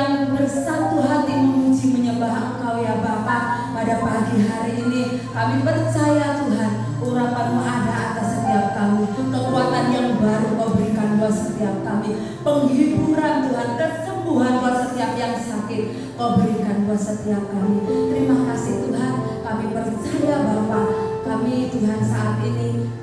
yang bersatu hati memuji menyembah Engkau ya Bapa. Pada pagi hari ini kami percaya Tuhan, urapan-Mu ada atas setiap kami, kekuatan yang baru Kau berikan buat setiap kami, penghiburan Tuhan, kesembuhan buat setiap yang sakit Kau berikan buat setiap kami. Terima kasih Tuhan, kami percaya Bapa, kami Tuhan saat ini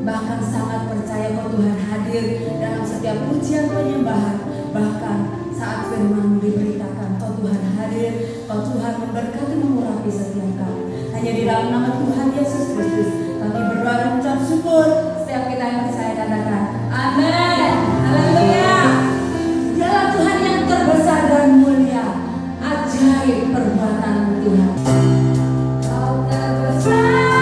bahkan sangat percaya Kau Tuhan hadir dalam setiap pujian penyembahan. Bahkan saat firman diberitakan, Kau Tuhan hadir, Kau Tuhan memberkati mengurapi setiap kami. Hanya di dalam nama Tuhan Yesus Kristus kami berdoa dan mengucap syukur. Setiap kita yang percaya katakan amin. Haleluya. Dialah Tuhan yang terbesar dan mulia, ajaib perbuatan-Mu Tuhan. Kau terbesar.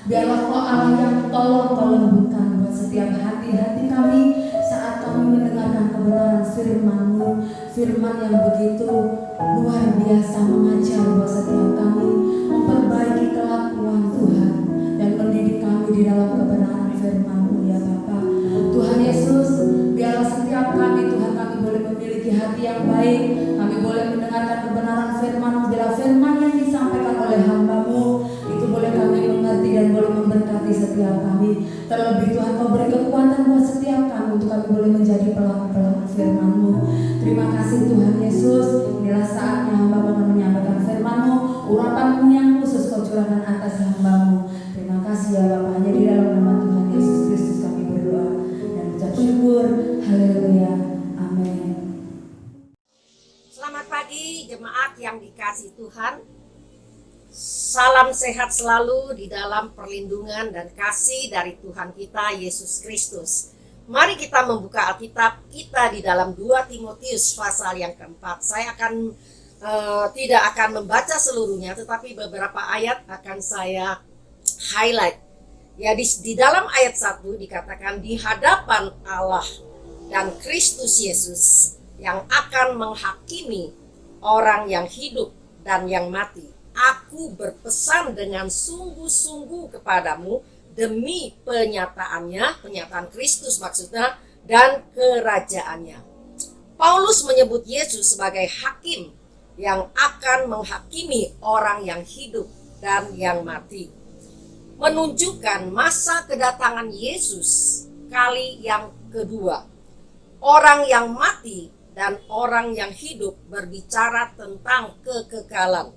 Biarlah Kau Allah yang tolong Kau lembutkan buat setiap hati-hati kami saat kami mendengarkan kebenaran firman-Mu, firman yang begitu luar biasa mengajar buat setiap kami, memperbaiki kelakuan Tuhan dan mendidik kami di dalam kebenaran firman-Mu ya Bapa. Tuhan Yesus, biarlah setiap kami Tuhan kami boleh memiliki hati yang baik, kami boleh mendengarkan kebenaran firman-Mu, bila firman yang disampaikan oleh hamba-Mu itu boleh kami mengerti dan boleh memberkati setiap kami. Terlebih Tuhan Kau beri kekuatan buat setiap kami untuk kami boleh menjadi pelaku-pelaku firman-Mu. Terima kasih Tuhan Yesus. Inilah saatnya hamba akan menyampaikan firman-Mu, urapan-Mu yang khusus Kau curahkan atas hamba-Mu. Terima kasih ya Bapa, hanya di dalam nama Tuhan Yesus Kristus kami berdoa dan ucap syukur. Haleluya. Amin. Selamat pagi jemaat yang dikasihi Tuhan. Salam sehat selalu di dalam perlindungan dan kasih dari Tuhan kita Yesus Kristus. Mari kita membuka Alkitab kita di dalam 2 Timotius pasal yang keempat. Saya tidak akan membaca seluruhnya, tetapi beberapa ayat akan saya highlight. Ya, di dalam ayat 1 dikatakan di hadapan Allah dan Kristus Yesus yang akan menghakimi orang yang hidup dan yang mati. Aku berpesan dengan sungguh-sungguh kepadamu demi penyataan Kristus maksudnya, dan kerajaannya. Paulus menyebut Yesus sebagai hakim yang akan menghakimi orang yang hidup dan yang mati. Menunjukkan masa kedatangan Yesus kali yang kedua. Orang yang mati dan orang yang hidup berbicara tentang kekekalan.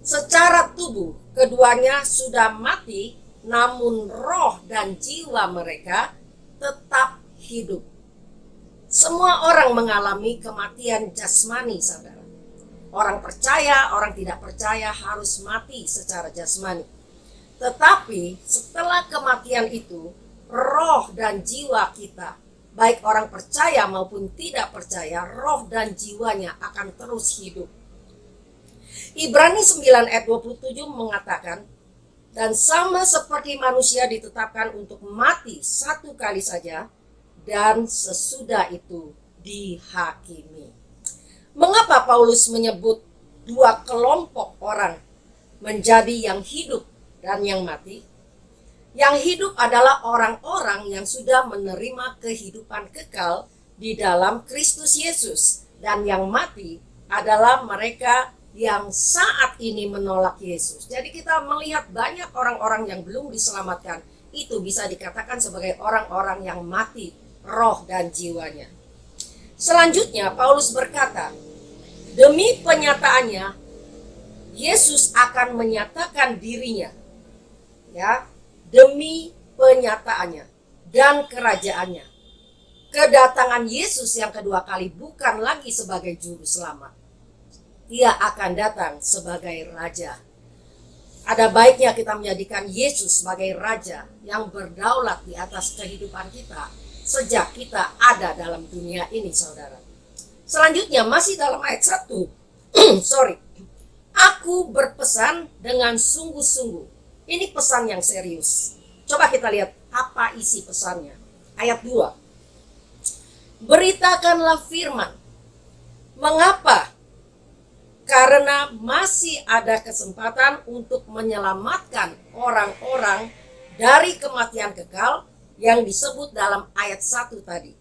Secara tubuh, keduanya sudah mati, namun roh dan jiwa mereka tetap hidup. Semua orang mengalami kematian jasmani, saudara. Orang percaya, orang tidak percaya harus mati secara jasmani. Tetapi setelah kematian itu, roh dan jiwa kita, baik orang percaya maupun tidak percaya, roh dan jiwanya akan terus hidup. Ibrani 9 ayat 27 mengatakan, dan sama seperti manusia ditetapkan untuk mati satu kali saja, dan sesudah itu dihakimi. Mengapa Paulus menyebut dua kelompok orang menjadi yang hidup dan yang mati? Yang hidup adalah orang-orang yang sudah menerima kehidupan kekal di dalam Kristus Yesus, dan yang mati adalah mereka yang saat ini menolak Yesus. Jadi kita melihat banyak orang-orang yang belum diselamatkan, itu bisa dikatakan sebagai orang-orang yang mati roh dan jiwanya. Selanjutnya Paulus berkata, demi penyataannya Yesus akan menyatakan dirinya, ya, demi penyataannya dan kerajaannya. Kedatangan Yesus yang kedua kali bukan lagi sebagai juru selamat. Dia akan datang sebagai raja. Ada baiknya kita menjadikan Yesus sebagai raja yang berdaulat di atas kehidupan kita sejak kita ada dalam dunia ini, saudara. Selanjutnya masih dalam ayat 1. Aku berpesan dengan sungguh-sungguh. Ini pesan yang serius. Coba kita lihat apa isi pesannya. Ayat 2. Beritakanlah firman. Mengapa? Karena masih ada kesempatan untuk menyelamatkan orang-orang dari kematian kekal yang disebut dalam ayat 1 tadi.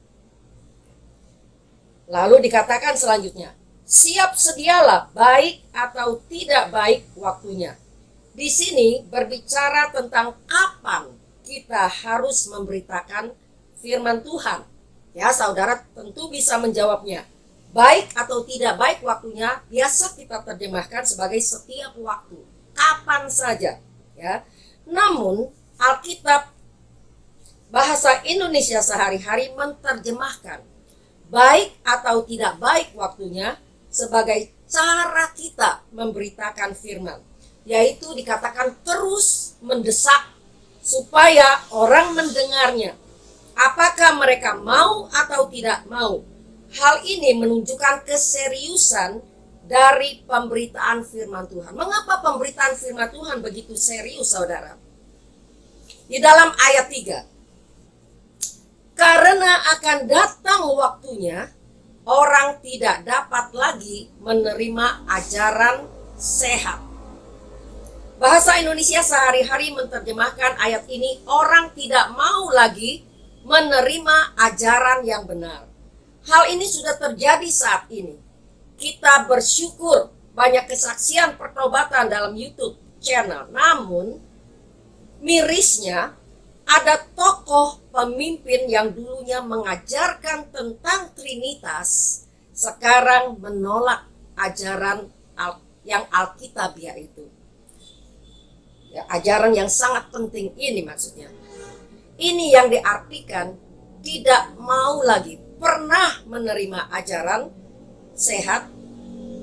Lalu dikatakan selanjutnya, siap sedialah baik atau tidak baik waktunya. Di sini berbicara tentang kapan kita harus memberitakan firman Tuhan. Ya, saudara tentu bisa menjawabnya. Baik atau tidak baik waktunya biasa kita terjemahkan sebagai setiap waktu, kapan saja, ya. Namun Alkitab bahasa Indonesia sehari-hari menerjemahkan baik atau tidak baik waktunya sebagai cara kita memberitakan firman, yaitu dikatakan terus mendesak supaya orang mendengarnya, apakah mereka mau atau tidak mau. Hal ini menunjukkan keseriusan dari pemberitaan firman Tuhan. Mengapa pemberitaan firman Tuhan begitu serius, saudara? Di dalam ayat 3. Karena akan datang waktunya, orang tidak dapat lagi menerima ajaran sehat. Bahasa Indonesia sehari-hari menerjemahkan ayat ini, orang tidak mau lagi menerima ajaran yang benar. Hal ini sudah terjadi saat ini. Kita bersyukur banyak kesaksian pertobatan dalam YouTube channel. Namun, mirisnya ada tokoh pemimpin yang dulunya mengajarkan tentang Trinitas, sekarang menolak ajaran yang Alkitabiah itu. Ya, ajaran yang sangat penting ini maksudnya. Ini yang diartikan tidak mau lagi pernah menerima ajaran sehat,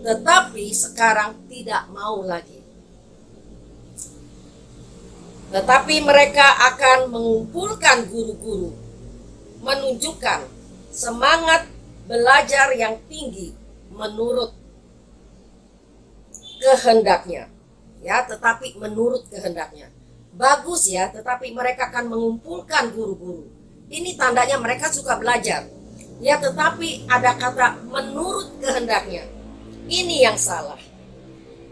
tetapi sekarang tidak mau lagi. Tetapi mereka akan mengumpulkan guru-guru, menunjukkan semangat belajar yang tinggi menurut kehendaknya. Ya, tetapi menurut kehendaknya. Bagus ya, tetapi mereka akan mengumpulkan guru-guru. Ini tandanya mereka suka belajar. Ya, tetapi ada kata menurut kehendaknya. Ini yang salah.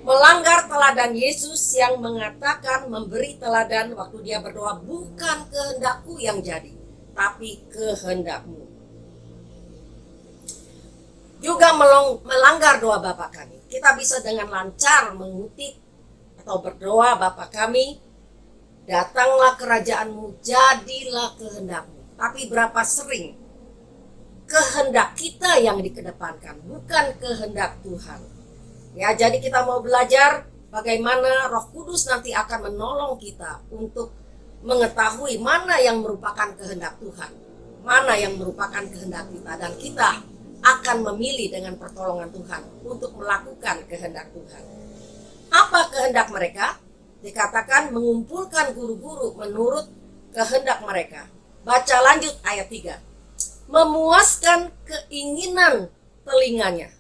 Melanggar teladan Yesus yang mengatakan memberi teladan waktu dia berdoa, bukan kehendakku yang jadi, tapi kehendakmu. Juga melanggar doa Bapa kami. Kita bisa dengan lancar mengutip atau berdoa, Bapa kami, datanglah kerajaanmu, jadilah kehendakmu. Tapi berapa sering kehendak kita yang dikedepankan, bukan kehendak Tuhan. Ya, jadi kita mau belajar bagaimana Roh Kudus nanti akan menolong kita untuk mengetahui mana yang merupakan kehendak Tuhan, mana yang merupakan kehendak kita, dan kita akan memilih dengan pertolongan Tuhan untuk melakukan kehendak Tuhan. Apa kehendak mereka? Dikatakan mengumpulkan guru-guru menurut kehendak mereka. Baca lanjut ayat 3. Memuaskan keinginan telinganya.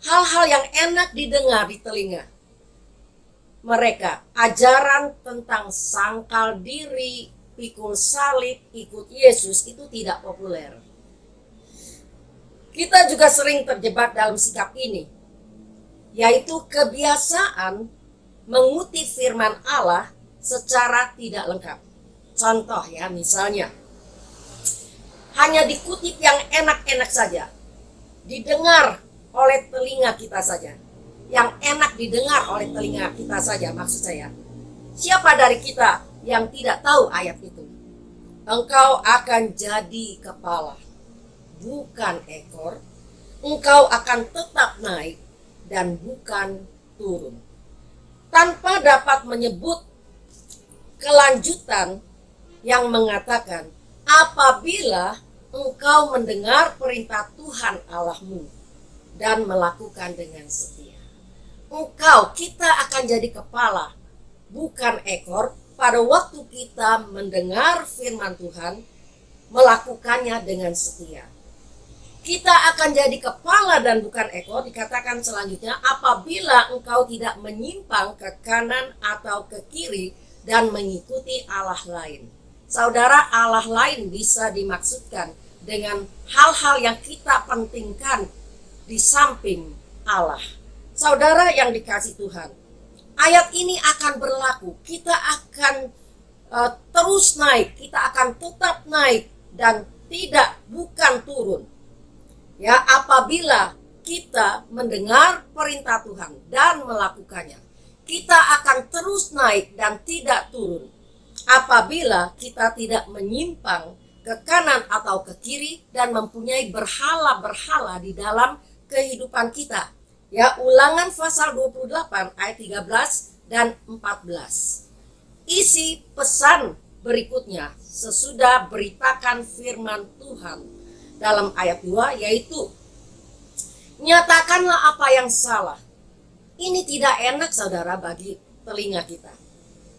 Hal-hal yang enak didengar di telinga mereka. Ajaran tentang sangkal diri, pikul salib, ikut Yesus itu tidak populer. Kita juga sering terjebak dalam sikap ini, yaitu kebiasaan mengutip firman Allah secara tidak lengkap. Contoh ya, misalnya hanya dikutip yang enak-enak saja, didengar oleh telinga kita saja, yang enak didengar oleh telinga kita saja. Maksud saya, siapa dari kita yang tidak tahu ayat itu? Engkau akan jadi kepala, bukan ekor. Engkau akan tetap naik dan bukan turun. Tanpa dapat menyebut kelanjutan yang mengatakan, apabila engkau mendengar perintah Tuhan Allahmu dan melakukan dengan setia. Kita akan jadi kepala, bukan ekor, pada waktu kita mendengar firman Tuhan, melakukannya dengan setia. Kita akan jadi kepala dan bukan ekor, dikatakan selanjutnya, apabila engkau tidak menyimpang ke kanan atau ke kiri dan mengikuti Allah lain. Saudara, Allah lain bisa dimaksudkan dengan hal-hal yang kita pentingkan di samping Allah. Saudara yang dikasih Tuhan, ayat ini akan berlaku. Kita akan terus naik, kita akan tetap naik dan bukan turun. Ya, apabila kita mendengar perintah Tuhan dan melakukannya, kita akan terus naik dan tidak turun. Apabila kita tidak menyimpang ke kanan atau ke kiri dan mempunyai berhala-berhala di dalam kehidupan kita. Ya, Ulangan pasal 28 ayat 13 dan 14. Isi pesan berikutnya sesudah beritakan firman Tuhan dalam ayat 2, yaitu nyatakanlah apa yang salah. Ini tidak enak saudara bagi telinga kita.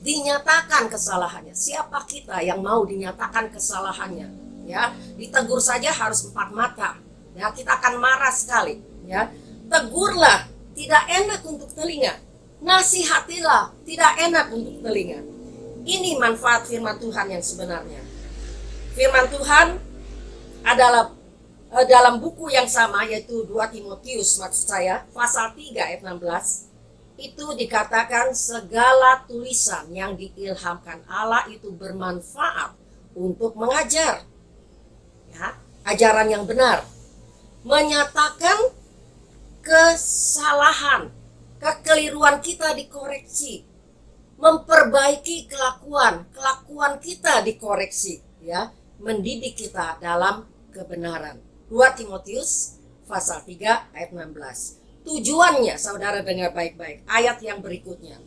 Dinyatakan kesalahannya. Siapa kita yang mau dinyatakan kesalahannya? Ya, ditegur saja harus 4 mata. Ya, kita akan marah sekali. Ya, tegurlah, tidak enak untuk telinga. Nasihatilah, tidak enak untuk telinga. Ini manfaat firman Tuhan yang sebenarnya. Firman Tuhan adalah dalam buku yang sama, yaitu 2 Timotius maksud saya, pasal 3 ayat 16, itu dikatakan segala tulisan yang diilhamkan Allah itu bermanfaat untuk mengajar, ya, ajaran yang benar, menyatakan kesalahan, kekeliruan kita dikoreksi, memperbaiki kelakuan kita dikoreksi, ya, mendidik kita dalam kebenaran. 2 Timotius pasal 3 ayat 16. Tujuannya, saudara dengar baik-baik, ayat yang berikutnya.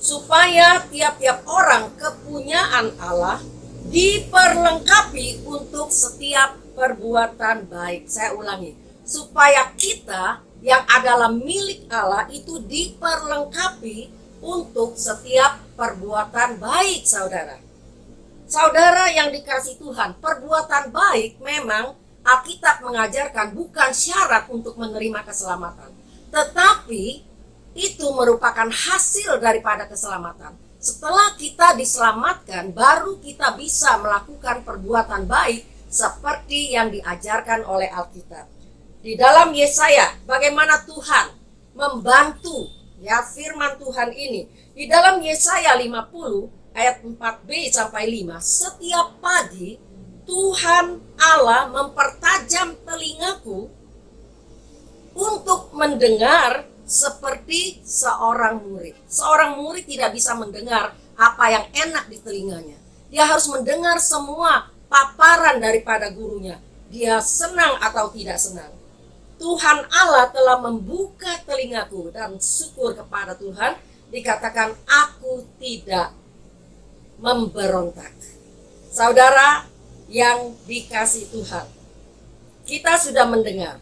Supaya tiap-tiap orang kepunyaan Allah diperlengkapi untuk setiap perbuatan baik. Saya ulangi, supaya kita yang adalah milik Allah itu diperlengkapi untuk setiap perbuatan baik, saudara. Saudara yang dikasihi Tuhan, perbuatan baik memang Alkitab mengajarkan bukan syarat untuk menerima keselamatan, tetapi itu merupakan hasil daripada keselamatan. Setelah kita diselamatkan, baru kita bisa melakukan perbuatan baik seperti yang diajarkan oleh Alkitab. Di dalam Yesaya, bagaimana Tuhan membantu, ya, firman Tuhan ini. Di dalam Yesaya 50 ayat 4b sampai 5, setiap pagi Tuhan Allah mempertajam telingaku untuk mendengar seperti seorang murid. Seorang murid tidak bisa mendengar apa yang enak di telinganya. Dia harus mendengar semua paparan daripada gurunya. Dia senang atau tidak senang. Tuhan Allah telah membuka telingaku, dan syukur kepada Tuhan, dikatakan aku tidak memberontak. Saudara yang dikasihi Tuhan, kita sudah mendengar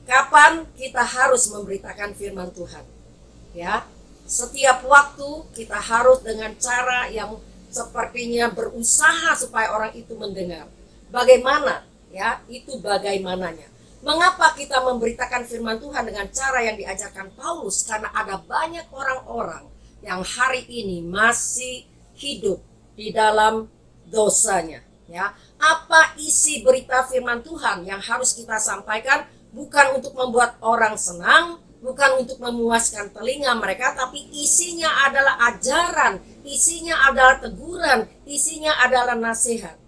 kapan kita harus memberitakan firman Tuhan. Ya, setiap waktu kita harus dengan cara yang sepertinya berusaha supaya orang itu mendengar. Bagaimana? Ya, itu bagaimananya. Mengapa kita memberitakan firman Tuhan dengan cara yang diajarkan Paulus? Karena ada banyak orang-orang yang hari ini masih hidup di dalam dosanya. Ya, apa isi berita firman Tuhan yang harus kita sampaikan? Bukan untuk membuat orang senang, bukan untuk memuaskan telinga mereka, tapi isinya adalah ajaran, isinya adalah teguran, isinya adalah nasihat.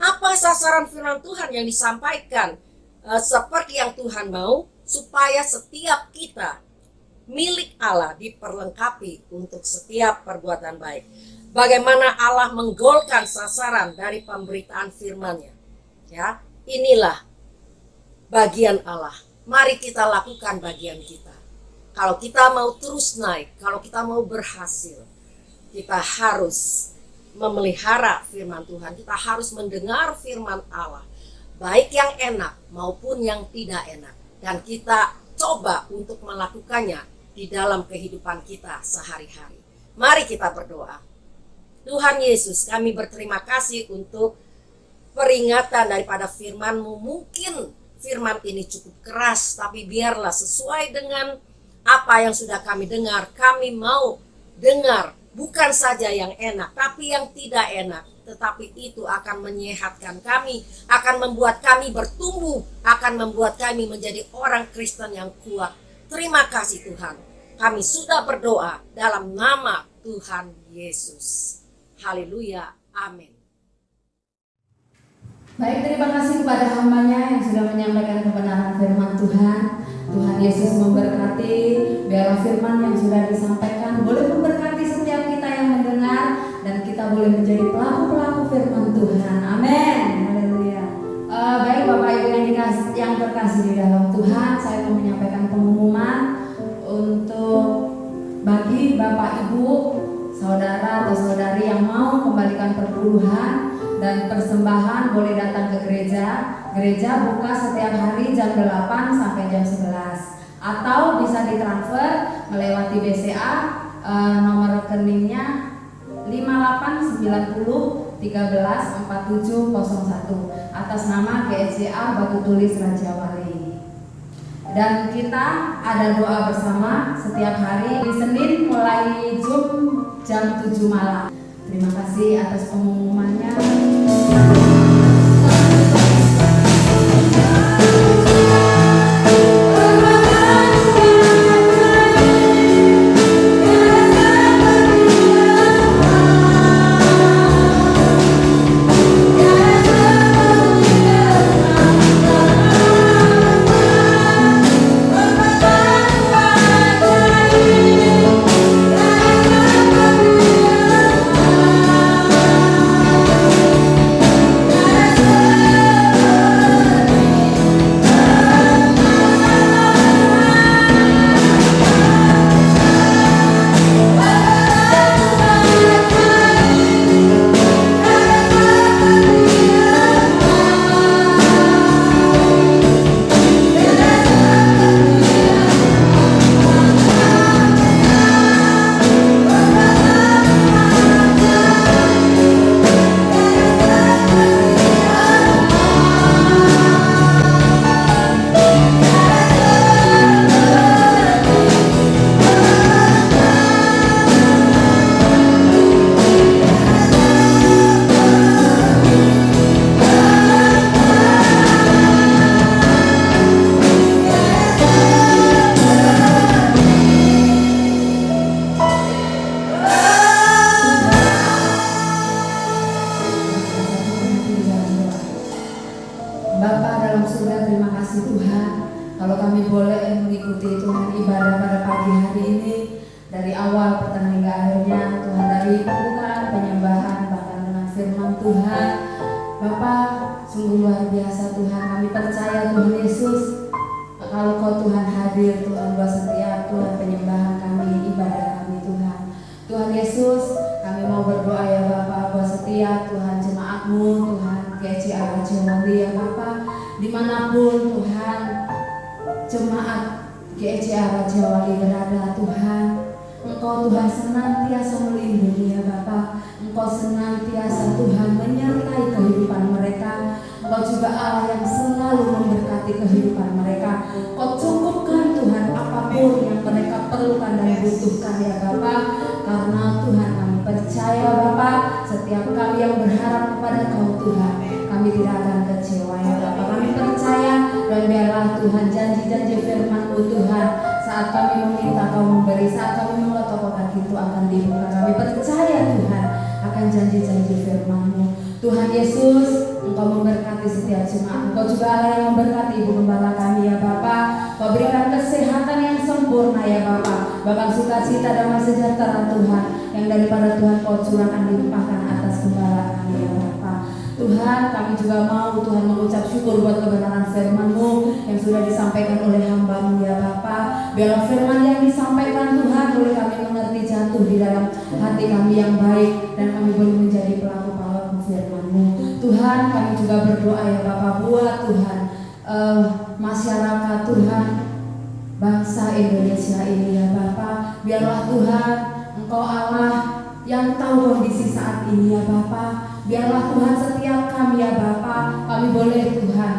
Apa sasaran firman Tuhan yang disampaikan? Seperti yang Tuhan mau, supaya setiap kita milik Allah diperlengkapi untuk setiap perbuatan baik. Bagaimana Allah menggolkan sasaran dari pemberitaan firman-Nya. Ya, inilah bagian Allah. Mari kita lakukan bagian kita. Kalau kita mau terus naik, kalau kita mau berhasil, kita harus memelihara firman Tuhan. Kita harus mendengar firman Allah, baik yang enak maupun yang tidak enak. Dan kita coba untuk melakukannya di dalam kehidupan kita sehari-hari. Mari kita berdoa. Tuhan Yesus, kami berterima kasih untuk peringatan daripada firman-Mu. Mungkin firman ini cukup keras, tapi biarlah sesuai dengan apa yang sudah kami dengar. Kami mau dengar bukan saja yang enak, tapi yang tidak enak. Tetapi itu akan menyehatkan kami, akan membuat kami bertumbuh, akan membuat kami menjadi orang Kristen yang kuat. Terima kasih Tuhan. Kami sudah berdoa dalam nama Tuhan Yesus. Haleluya. Amin. Baik, terima kasih kepada hamba-Nya yang sudah menyampaikan kebenaran firman Tuhan. Tuhan Yesus memberkati. Biarlah firman yang sudah disampaikan boleh memberkati setiap kita yang mendengar, dan kita boleh menjadi pelaku-pelaku firman Tuhan. Amin. Haleluya. Baik Bapak Ibu yang terkasih di dalam Tuhan, saya mau menyampaikan pengumuman untuk bagi Bapak Ibu, saudara atau saudari yang mau kembalikan perpuluhan dan persembahan, boleh datang ke gereja. Gereja buka setiap hari jam 8 sampai jam 11, atau bisa ditransfer melewati BCA, nomor rekeningnya 5890134701 atas nama GSCA Batu Tulis Raja Wali. Dan kita ada doa bersama setiap hari di Senin mulai jam 7 malam. Terima kasih atas pengumumannya. Bapa dalam surga, terima kasih Tuhan kalau kami boleh mengikuti Tuhan ibadah pada pagi hari ini dari awal pertengahan hingga akhirnya Tuhan, dari pembukaan, penyembahan, bahkan dengan firman Tuhan. Bapa, sungguh luar biasa Tuhan, kami percaya Tuhan Yesus kalau Kau Tuhan hadir, Tuhan buat setiap Tuhan penyembahan kami, ibadah kami Tuhan. Tuhan Yesus, kami mau berdoa ya Bapa buat setiap Tuhan jemaat-Mu Tuhan, GCA Rajawali ya Bapa, dimanapun Tuhan jemaat GCA Rajawali berada Tuhan, Engkau Tuhan senantiasa melindungi ya Bapa, Engkau senantiasa Tuhan menyertai kehidupan mereka. Engkau juga Allah yang selalu memberkati kehidupan mereka. Kau cukupkan Tuhan apapun yang mereka perlukan dan butuhkan ya Bapa. Karena Tuhan kami percaya Bapa, setiap kami yang berharap kepada Kau Tuhan, kami tidak akan kecewa ya Bapa. Kami percaya dan biarlah Tuhan janji-janji firman-Mu Tuhan, saat kami meminta Kau memberi, saat kami mengetok kaki itu akan dibuka. Kami percaya Tuhan akan janji-janji firman-Mu. Tuhan Yesus, Engkau memberkati setiap jemaat. Engkau juga Allah yang memberkati Ibu Gembala kami ya Bapa. Kau berikan kesehatan yang sempurna ya Bapa. Bahkan sukacita damai sejahtera Tuhan yang daripada Tuhan Kau curahkan dilimpahkan atas Gembala kami ya Bapa. Tuhan, kami juga mau Tuhan mengucap syukur buat kebenaran firman-Mu yang sudah disampaikan oleh hamba-Mu ya Bapa. Biarlah firman yang disampaikan Tuhan boleh kami mengerti jatuh di dalam hati kami yang baik, dan kami boleh menjadi pelaku-pelaku firman-Mu. Tuhan, kami juga berdoa ya Bapa buat Tuhan masyarakat Tuhan, bangsa Indonesia ini ya Bapa. Biarlah Tuhan Engkau Allah yang tahu kondisi saat ini ya Bapa. Biarlah Tuhan setiap kami ya Bapa, kami boleh Tuhan,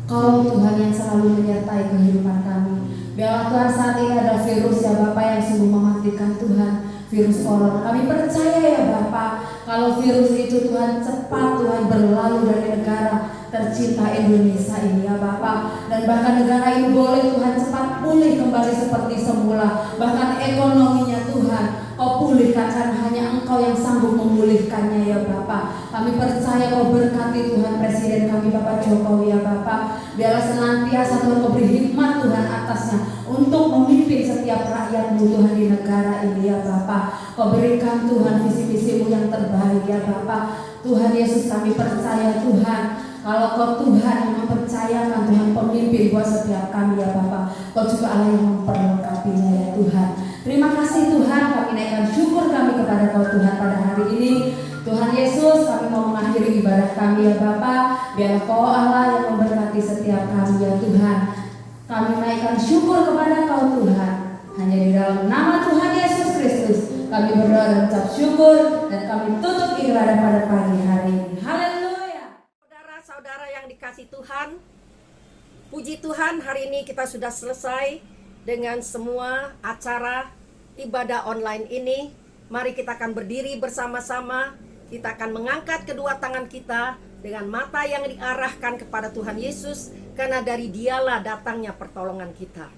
Kau Tuhan yang selalu menyertai kehidupan kami. Biarlah Tuhan saat ini ada virus ya Bapa yang sungguh mematikan Tuhan, virus corona. Kami percaya ya Bapa, kalau virus itu Tuhan cepat Tuhan berlalu dari negara tercinta Indonesia ini ya Bapa. Dan bahkan negara ini boleh Tuhan cepat pulih kembali seperti semula. Bahkan ekonominya Tuhan Kau pulihkan, karena hanya Engkau yang sanggup memulihkannya ya Bapa. Kami percaya Kau berkati Tuhan Presiden kami Bapak Jokowi ya Bapa. Biarlah senantiasa Tuhan Kau beri hikmat Tuhan atasnya untuk memimpin setiap rakyat-Mu Tuhan di negara ini ya Bapa. Kau berikan Tuhan visi-misi-Mu yang terbaik ya Bapa. Tuhan Yesus, kami percaya Tuhan, kalau Kau Tuhan yang mempercayakan Tuhan pemimpin buat setiap kami ya Bapa, Kau juga Allah yang memperlengkapinya ya Tuhan. Terima kasih Tuhan, kami naikkan syukur kami kepada Kau Tuhan pada hari ini. Tuhan Yesus, kami mau mengakhiri ibadah kami ya Bapa. Biar Kau Allah yang memberkati setiap kami ya Tuhan. Kami naikkan syukur kepada Kau Tuhan. Hanya di dalam nama Tuhan Yesus Kristus kami berdoa dan ucap syukur, dan kami tutup ibadah pada pagi hari ini. Haleluya. Saudara-saudara yang dikasih Tuhan, puji Tuhan, hari ini kita sudah selesai dengan semua acara ibadah online ini. Mari kita akan berdiri bersama-sama. Kita akan mengangkat kedua tangan kita dengan mata yang diarahkan kepada Tuhan Yesus, karena dari Dialah datangnya pertolongan kita.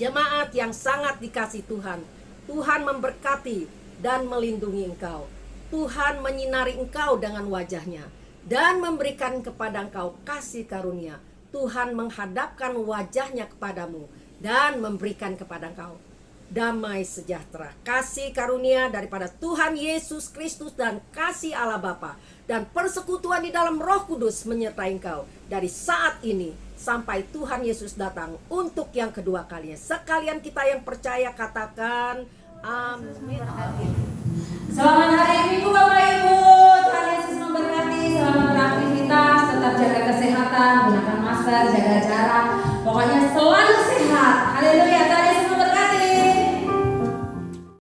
Jemaat yang sangat dikasihi Tuhan, Tuhan memberkati dan melindungi engkau. Tuhan menyinari engkau dengan wajah-Nya dan memberikan kepada engkau kasih karunia. Tuhan menghadapkan wajah-Nya kepadamu dan memberikan kepada engkau damai sejahtera. Kasih karunia daripada Tuhan Yesus Kristus dan kasih Allah Bapa dan persekutuan di dalam Roh Kudus menyertai engkau dari saat ini sampai Tuhan Yesus datang untuk yang kedua kalinya. Sekalian kita yang percaya katakan amin. Selamat hari Minggu Bapak Ibu. Tuhan Yesus memberkati. Selamat beraktivitas, tetap jaga kesehatan, gunakan masker, jaga jarak. Pokoknya